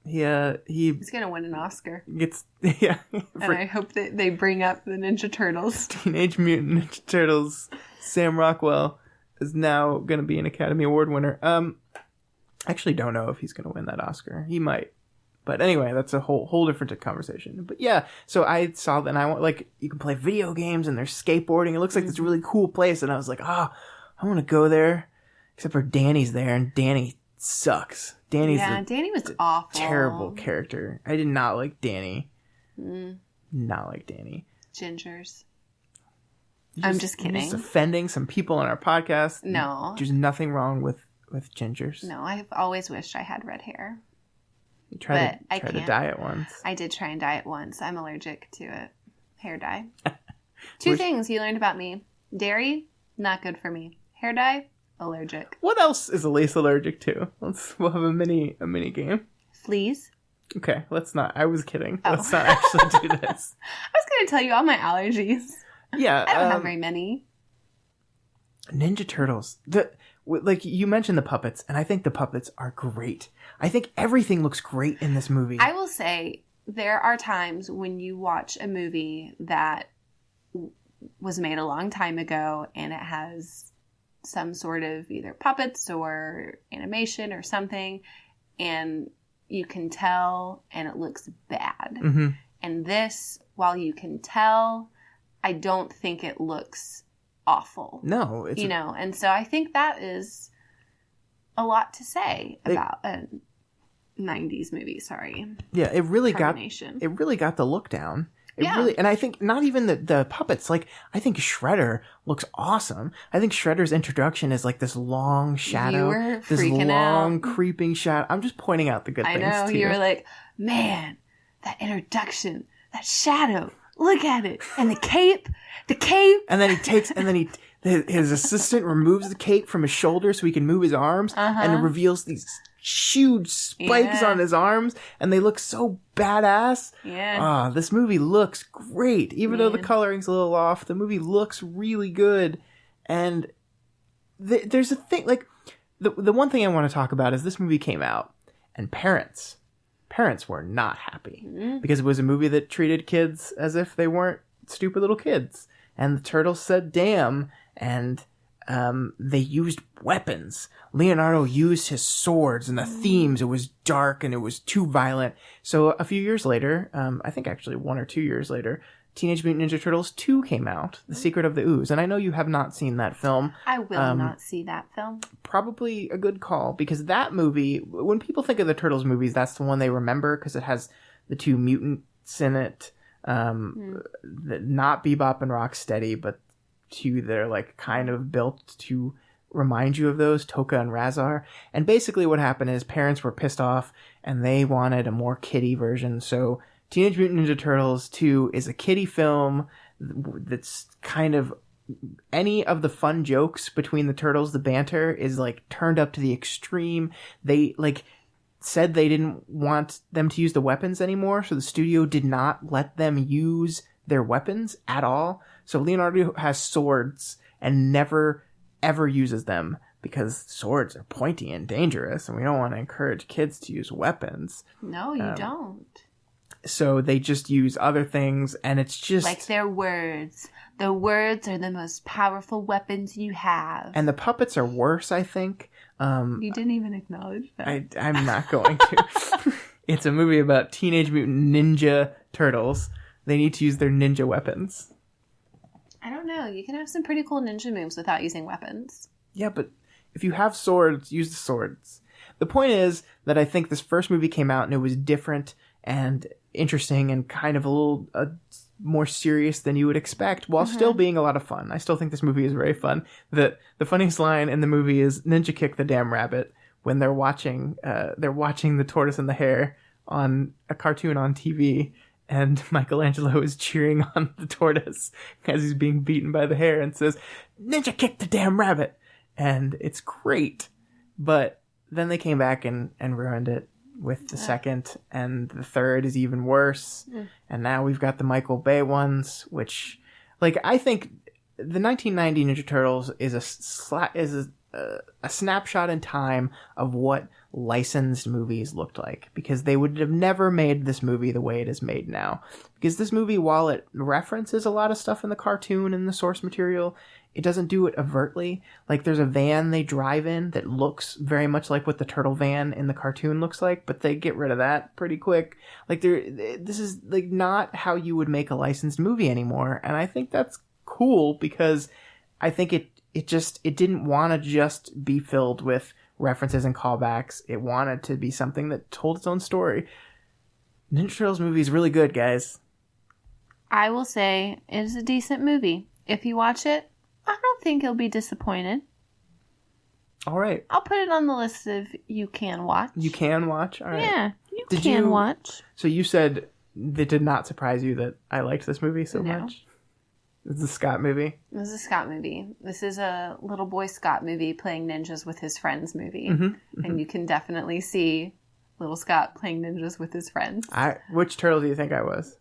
He's gonna win an Oscar. And I hope that they bring up the Ninja Turtles. Teenage Mutant Ninja Turtles. Sam Rockwell is now gonna be an Academy Award winner. I actually don't know if he's gonna win that Oscar. He might, but anyway, that's a whole different conversation. But yeah, so I saw that, and I want you can play video games and there's skateboarding. It looks like this really cool place, and I was like, I want to go there. Except for Danny's there, and Danny sucks. Danny was awful. Terrible character. I did not like Danny. Not like Danny. Gingers. I'm just kidding. Just offending some people on our podcast. No. There's nothing wrong with gingers. No, I've always wished I had red hair. You tried to dye it once. I did try and dye it once. I'm allergic to it. Hair dye. Two things you learned about me. Dairy, not good for me. Hair dye, allergic. What else is Elyse allergic to? We'll have a mini game. Fleas, Okay, let's not. I was kidding. Oh. Let's not actually do this. I was going to tell you all my allergies. Yeah. I don't have very many. Ninja Turtles. Like, you mentioned the puppets, and I think the puppets are great. I think everything looks great in this movie. I will say, there are times when you watch a movie that was made a long time ago, and it has some sort of either puppets or animation or something, and you can tell, and it looks bad. Mm-hmm. And this, while you can tell, I don't think it looks awful. No. And so I think that is a lot to say about a 90s movie, sorry. Yeah, it really got the look down. And I think not even the puppets, like, I think Shredder looks awesome. I think Shredder's introduction is like this long shadow, this long creeping shadow. I'm just pointing out the good things. I know, you were like, man, that introduction, that shadow, look at it. And the cape. And then his assistant removes the cape from his shoulder so he can move his arms, and it reveals these huge spikes on his arms, and they look so badass. Yeah. This movie looks great. Even though the coloring's a little off, the movie looks really good. And there's a thing, like, the one thing I want to talk about is this movie came out, and parents were not happy because it was a movie that treated kids as if they weren't stupid little kids. And the Turtles said damn, and they used weapons. Leonardo used his swords and the themes. It was dark and it was too violent. So a few years later, I think actually 1 or 2 years later, Teenage Mutant Ninja Turtles 2 came out, The Secret of the Ooze. And I know you have not seen that film. I will not see that film. Probably a good call, because that movie, when people think of the Turtles movies, that's the one they remember because it has the two mutants in it. Not Bebop and Rocksteady, but two that are like kind of built to remind you of those, Toka and Razar. And basically what happened is parents were pissed off and they wanted a more kiddie version. So Teenage Mutant Ninja Turtles 2 is a kiddie film that's kind of, any of the fun jokes between the turtles, the banter is like turned up to the extreme. They like said they didn't want them to use the weapons anymore, so the studio did not let them use their weapons at all. So Leonardo has swords and never ever uses them because swords are pointy and dangerous, and we don't want to encourage kids to use weapons. No, you don't. So they just use other things, and it's just like their words. The words are the most powerful weapons you have. And the puppets are worse, I think. You didn't even acknowledge that. I'm not going to. It's a movie about Teenage Mutant Ninja Turtles. They need to use their ninja weapons. I don't know. You can have some pretty cool ninja moves without using weapons. Yeah, but if you have swords, use the swords. The point is that I think this first movie came out and it was different and interesting and kind of a little more serious than you would expect, while still being a lot of fun. I still think this movie is very fun. The funniest line in the movie is "Ninja kick the damn rabbit" when they're watching the Tortoise and the Hare on a cartoon on TV, and Michelangelo is cheering on the tortoise as he's being beaten by the hare and says, "Ninja kick the damn rabbit," and it's great. But then they came back and ruined it with the second, and the third is even worse. And now we've got the Michael Bay ones, which, like, I think the 1990 Ninja Turtles is a snapshot in time of what licensed movies looked like, because they would have never made this movie the way it is made now. Because this movie, while it references a lot of stuff in the cartoon and the source material, it doesn't do it overtly. Like, there's a van they drive in that looks very much like what the turtle van in the cartoon looks like, but they get rid of that pretty quick. Like, this is like not how you would make a licensed movie anymore, and I think that's cool, because I think it didn't want to just be filled with references and callbacks. It wanted to be something that told its own story. Ninja Turtles movie is really good, guys. I will say it is a decent movie. If you watch it, I don't think you'll be disappointed. All right. I'll put it on the list of you can watch. You can watch? All right. Yeah, you can watch. So you said it did not surprise you that I liked this movie so much? It's a Scott movie? This is a Scott movie. This is a little boy Scott movie playing ninjas with his friends movie. And you can definitely see little Scott playing ninjas with his friends. Which turtle do you think I was?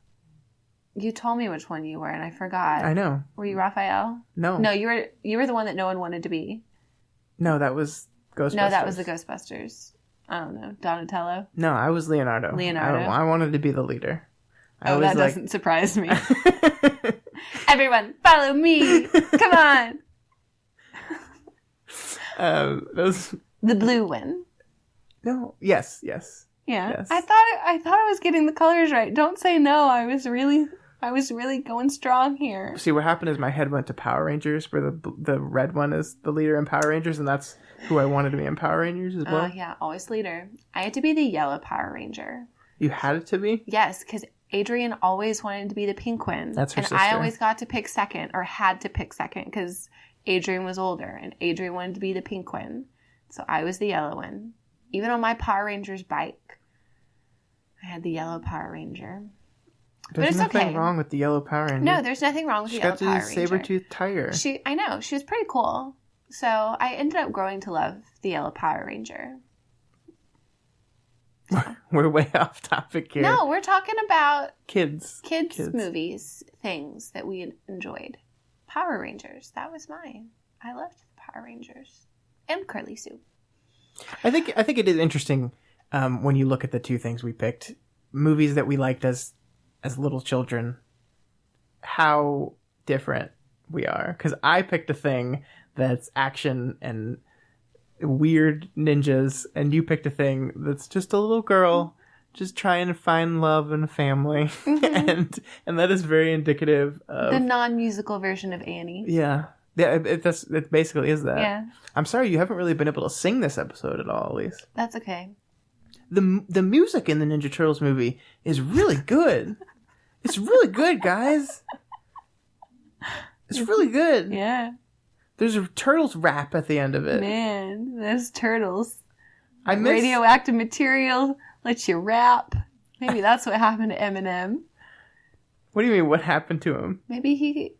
You told me which one you were, and I forgot. I know. Were you Raphael? No. No, you were the one that no one wanted to be. No, that was Ghostbusters. No, that was the Ghostbusters. I don't know. Donatello? No, I was Leonardo. I wanted to be the leader. That doesn't surprise me. Everyone, follow me! Come on! The blue one. No. Yes. Yeah. Yes. I thought I was getting the colors right. Don't say no. I was really going strong here. See, what happened is my head went to Power Rangers, where the red one is the leader in Power Rangers, and that's who I wanted to be in Power Rangers as well. Yeah, always leader. I had to be the yellow Power Ranger. You had it to be? Yes, because Adrian always wanted to be the pink one. That's her sister. And I always got to pick second, or had to pick second, because Adrian was older, and Adrian wanted to be the pink one. So I was the yellow one. Even on my Power Rangers bike, I had the yellow Power Ranger. There's nothing wrong with the yellow Power Ranger. No, there's nothing wrong with the yellow Power Ranger. She got the saber-toothed tiger. I know. She was pretty cool. So I ended up growing to love the yellow Power Ranger. We're way off topic here. No, we're talking about kids movies, things that we enjoyed. Power Rangers. That was mine. I loved the Power Rangers. And Curly Sue. I think it is interesting when you look at the two things we picked, movies that we liked as little children, how different we are. Because I picked a thing that's action and weird ninjas, and you picked a thing that's just a little girl just trying to find love and a family. Mm-hmm. and that is very indicative of the non-musical version of Annie. Yeah. Yeah, it basically is that. Yeah. I'm sorry you haven't really been able to sing this episode at all, Elyse. That's okay. The music in the Ninja Turtles movie is really good. It's really good, guys. It's really good. Yeah. There's a Turtles rap at the end of it. Man, those turtles. I miss... Radioactive material lets you rap. Maybe that's what happened to Eminem. What do you mean, what happened to him? Maybe he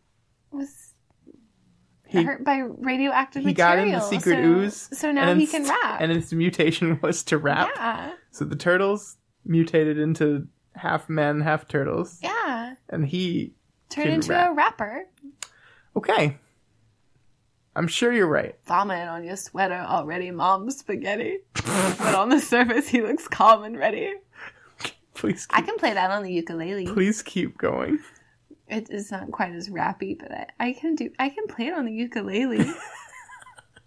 was... hurt by radioactive material. He got in the secret ooze. So now he can rap. And his mutation was to rap. Yeah. So the turtles mutated into half men, half turtles. Yeah. And he turned into a rapper. Okay. I'm sure you're right. Vomit on your sweater already, mom's spaghetti. But on the surface, he looks calm and ready. Please I can play that on the ukulele. Please keep going. It's not quite as rappy, but I can play it on the ukulele.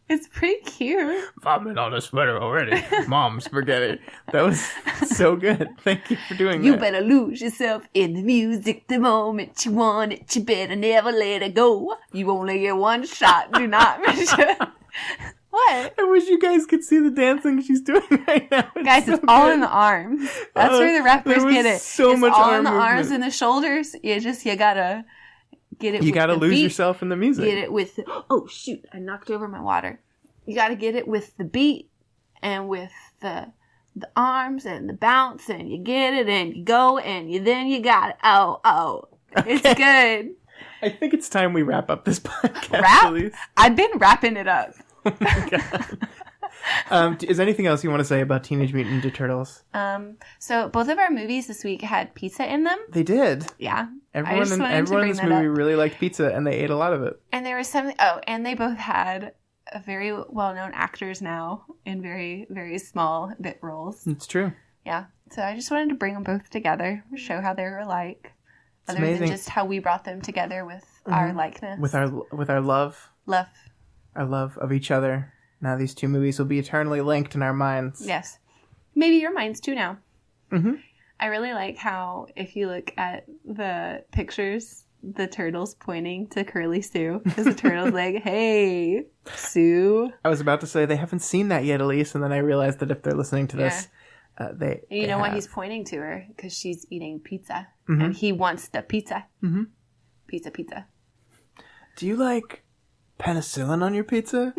It's pretty cute. Vomit on a sweater already. Mom, spaghetti. That was so good. Thank you for doing that. You better lose yourself in the music the moment you want it. You better never let it go. You only get one shot. Do not miss it. What? I wish you guys could see the dancing she's doing right now. Guys, it's all in the arms. That's where the rappers get it. So it's much all arm in the movement. arms and the shoulders. You gotta get it. You gotta with the lose beat. yourself in the music. Get it with. Oh shoot! I knocked over my water. You gotta get it with the beat and with the arms and the bounce, and you get it and you go and then you got it. Oh, it's good. I think it's time we wrap up this podcast. Wrap? Elyse. I've been wrapping it up. Oh my God. Is there anything else you want to say about Teenage Mutant Ninja Turtles? So both of our movies this week had pizza in them. They did. Yeah. Everyone in this movie really liked pizza, and they ate a lot of it. And there was something. Oh, and they both had very well-known actors now in very, very small bit roles. It's true. Yeah. So I just wanted to bring them both together, show how they were alike, It's other amazing. than just how we brought them together with our likeness, with our love. Our love of each other. Now these two movies will be eternally linked in our minds. Yes. Maybe your minds too now. Mm-hmm. I really like how, if you look at the pictures, the turtle's pointing to Curly Sue. Because the turtle's like, hey, Sue. I was about to say, they haven't seen that yet, Elyse, and then I realized that if they're listening to this, they You know have. why he's pointing to her? Because she's eating pizza. Mm-hmm. And he wants the pizza. Mm-hmm. Pizza. Do you like penicillin on your pizza?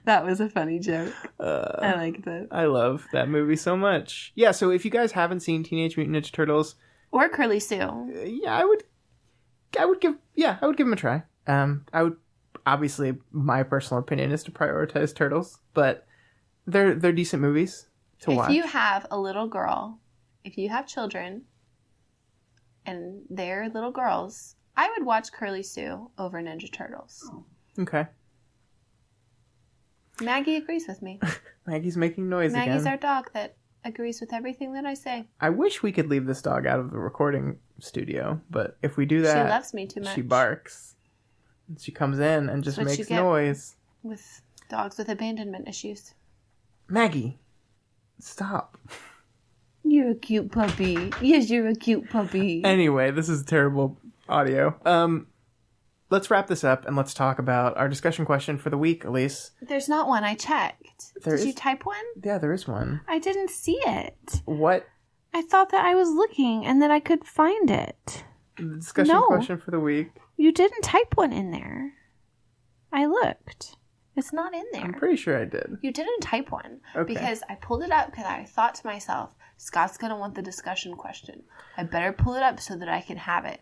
That was a funny joke. I liked it. I love that movie so much. Yeah, so if you guys haven't seen Teenage Mutant Ninja Turtles, Or Curly Sue. I would give them a try. I would, obviously, my personal opinion is to prioritize Turtles, but They're decent movies to watch. If you have a little girl, if you have children, and they're little girls, I would watch Curly Sue over Ninja Turtles. Okay. Maggie agrees with me. Maggie's making noise again. Maggie's our dog that agrees with everything that I say. I wish we could leave this dog out of the recording studio, but if we do that... She loves me too much. She barks. She comes in and just makes noise. With dogs with abandonment issues. Maggie, stop. You're a cute puppy. Yes, you're a cute puppy. Anyway, this is terrible audio. Let's wrap this up and let's talk about our discussion question for the week, Elyse. There's not one. I checked. Did you type one? Yeah, there is one. I didn't see it. What? I thought that I was looking and that I could find it. The discussion question for the week. You didn't type one in there. I looked. It's not in there. I'm pretty sure I did. You didn't type one. Okay. Because I pulled it up because I thought to myself, Scott's going to want the discussion question. I better pull it up so that I can have it.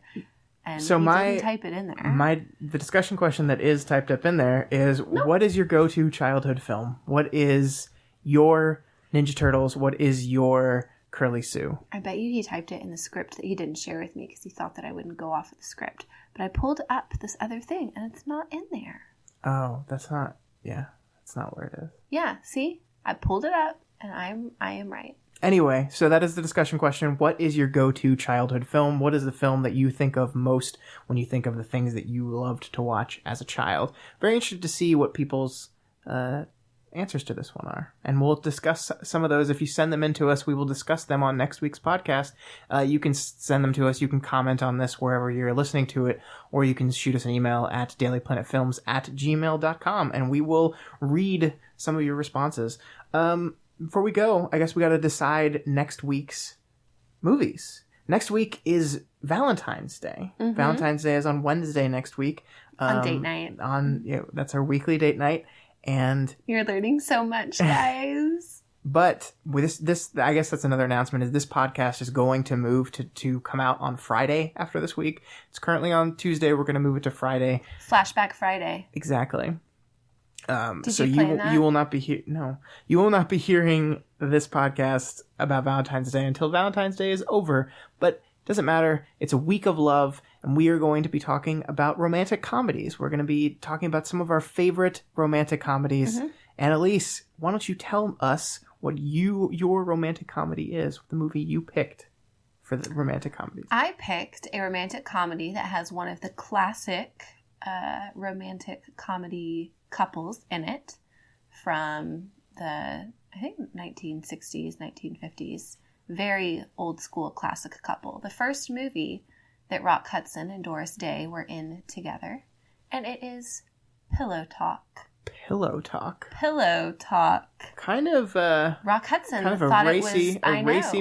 And so he didn't type it in there. The discussion question that is typed up in there is, what is your go-to childhood film? What is your Ninja Turtles? What is your Curly Sue? I bet you he typed it in the script that he didn't share with me because he thought that I wouldn't go off of the script. But I pulled up this other thing and it's not in there. Oh, that's not where it is. Yeah, see? I pulled it up and I am right. Anyway, so that is the discussion question. What is your go-to childhood film? What is the film that you think of most when you think of the things that you loved to watch as a child? Very interested to see what people's answers to this one are. And we'll discuss some of those. If you send them in to us, we will discuss them on next week's podcast. You can send them to us. You can comment on this wherever you're listening to it, or you can shoot us an email at dailyplanetfilms@gmail.com, and we will read some of your responses. Before we go, I guess we got to decide next week's movies. Next week is Valentine's Day. Mm-hmm. Valentine's Day is on Wednesday next week. On date night. That's our weekly date night. And you're learning so much, guys. But with this, I guess that's another announcement, is this podcast is going to move to come out on Friday after this week. It's currently on Tuesday. We're going to move it to Friday. Flashback Friday. Exactly. So you will not be you will not be hearing this podcast about Valentine's Day until Valentine's Day is over, but it doesn't matter. It's a week of love, and we are going to be talking about romantic comedies. We're going to be talking about some of our favorite romantic comedies. Mm-hmm. And Elyse, why don't you tell us what your romantic comedy is, the movie you picked for the romantic comedies? I picked a romantic comedy that has one of the classic romantic comedy couples in it from the, I think, 1960s, 1950s. Very old school classic couple. The first movie that Rock Hudson and Doris Day were in together. And it is Pillow Talk. Pillow Talk. Pillow Talk. Kind of Rock Hudson kind of thought racy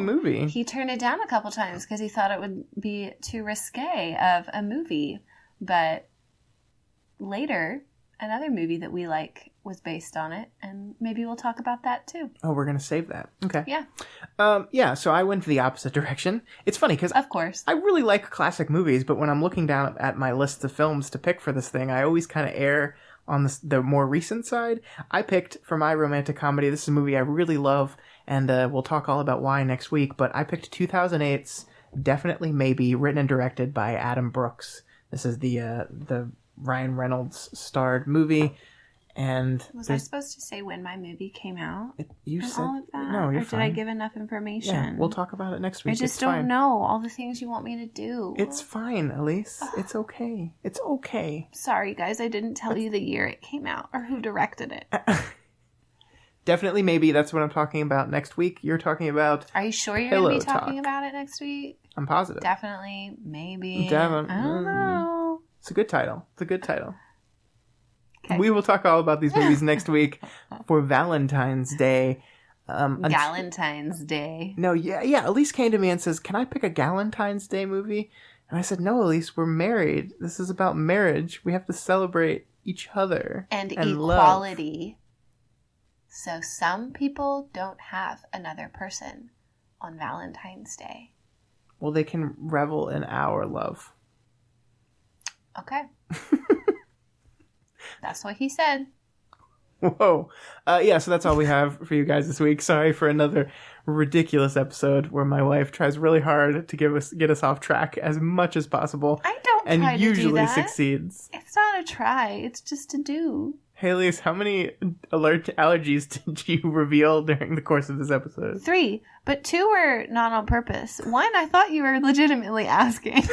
movie. He turned it down a couple times because he thought it would be too risque of a movie. But later, another movie that we like was based on it, and maybe we'll talk about that too. Oh, we're going to save that. Okay. Yeah. So I went the opposite direction. It's funny because of course, I really like classic movies, but when I'm looking down at my list of films to pick for this thing, I always kind of err on the more recent side. I picked for my romantic comedy, this is a movie I really love, and we'll talk all about why next week, but I picked 2008's Definitely Maybe, written and directed by Adam Brooks. This is the Ryan Reynolds starred movie. And was I supposed to say when my movie came out? You said all of that? No, you're or fine. Did I give enough information? Yeah, we'll talk about it next week. I just don't know all the things you want me to do. It's fine, Elyse. It's okay. It's okay. Sorry, guys. I didn't tell you the year it came out or who directed it. Definitely Maybe. That's what I'm talking about next week. You're talking about Are you sure you're going to be talking about it next week? I'm positive. Definitely Maybe. I don't know. It's a good title. Okay. We will talk all about these movies next week for Valentine's Day. Galentine's Day. No, yeah. Elyse came to me and says, "Can I pick a Galentine's Day movie?" And I said, "No, Elyse, we're married. This is about marriage. We have to celebrate each other and equality." Love. So some people don't have another person on Valentine's Day. Well, they can revel in our love. Okay. That's what he said. Whoa. Yeah, so that's all we have for you guys this week. Sorry for another ridiculous episode where my wife tries really hard to get us off track as much as possible. I don't try and to usually do that. Succeeds. It's not a try. It's just a do. Hey, Elyse, how many allergies did you reveal during the course of this episode? 3, but 2 were not on purpose. 1, I thought you were legitimately asking.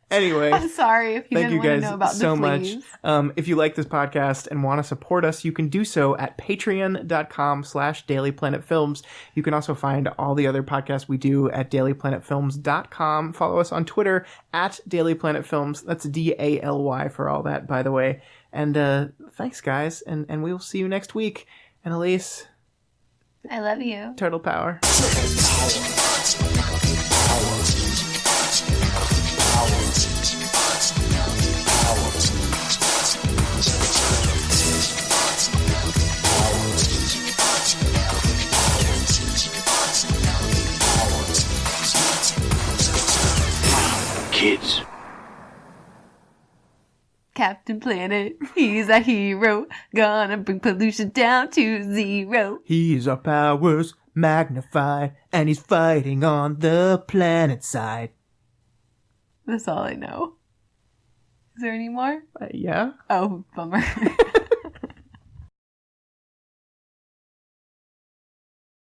Anyway, I'm sorry if you thank didn't you want guys to know about so the fleas. much. If you like this podcast and want to support us, you can do so at patreon.com/dailyplanetfilms. You can also find all the other podcasts we do at dailyplanetfilms.com. Follow us on Twitter at dailyplanetfilms. That's DALY for all that, by the way. And thanks, guys. And we will see you next week. And Elyse, I love you. Turtle Power. Kids. Captain Planet, he's a hero, gonna bring pollution down to 0. He's our powers magnified, and he's fighting on the planet side. That's all I know. Is there any more? Yeah? Oh, bummer.